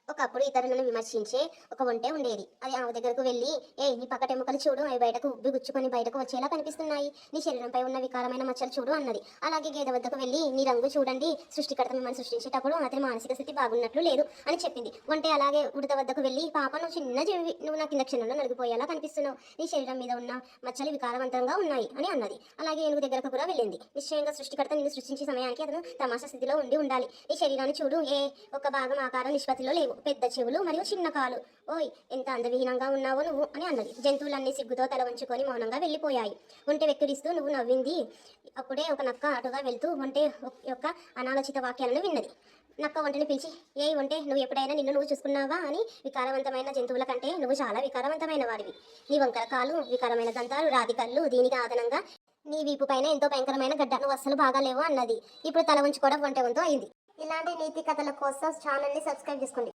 ఒకప్పుడు ఇతరులను విమర్శించే ఒక ఒంటె ఉండేది. అది ఆమె దగ్గరకు వెళ్ళి, "ఏయ్, నీ పక్కటెముకలు చూడు, అవి బయటకు ఉబ్బి గుచ్చుకొని బయటకు వచ్చేలా కనిపిస్తున్నాయి. నీ శరీరంపై ఉన్న వికారమైన మచ్చలు చూడు" అన్నది. అలాగే గేదె వద్దకు వెళ్ళి, "నీ రంగు చూడండి, సృష్టికర్త మిమ్మల్ని సృష్టించేటప్పుడు అతని మానసిక స్థితి బాగున్నట్లు లేదు" అని చెప్పింది. ఒంటె అలాగే ఉడత వద్దకు వెళ్ళి, "పాప, నువ్వు చిన్న జీవి, నువ్వు నా కింద క్షణంలో నలిగిపోయేలా కనిపిస్తున్నావు. నీ శరీరం మీద ఉన్న మచ్చలు వికారవంతంగా ఉన్నాయి" అని అన్నది. అలాగే ఏనుగు దగ్గరకు కూడా వెళ్ళింది. "నిశ్చయంగా సృష్టికర్త నిన్ను సృష్టించే సమయానికి అతను తమాషా స్థితిలో ఉండాలి. నీ శరీరాన్ని చూడు, ఒక భాగం ఆకారం నిష్పత్తిలో లేవు, పెద్ద చెవులు మరియు చిన్న కాలు. ఓయ్, ఎంత అందవిహీనంగా ఉన్నావో నువ్వు" అని అన్నది. జంతువులన్నీ సిగ్గుతో తల వంచుకొని మౌనంగా వెళ్ళిపోయాయి. ఒంటె వెక్కిరిస్తూ నువ్వు నవ్వింది. అప్పుడే ఒక నక్క అటుగా వెళ్తూ ఒంటె యొక్క అనాలోచిత వాక్యాలను విన్నది. నక్క ఒంటెని పిలిచి, "ఏ ఒంటె, నువ్వు ఎప్పుడైనా నిన్ను నువ్వు చూసుకున్నావా? అని వికారవంతమైన జంతువుల కంటే నువ్వు చాలా వికారవంతమైన వాడివి. నీ వంకర కాలు, వికారమైన దంతాలు, రాతి కళ్ళు, దీనికి ఆదనంగా నీ వీపు పైన ఎంతో భయంకరమైన గడ్డ, నువ్వు అస్సలు బాగాలేవు" అన్నది. ఇప్పుడు తల ఉంచుకోవడం ఒంటె వంతు అయింది. ఇలాంటి నీతి కథల కోసం ఛానల్ని సబ్స్క్రైబ్ చేసుకోండి.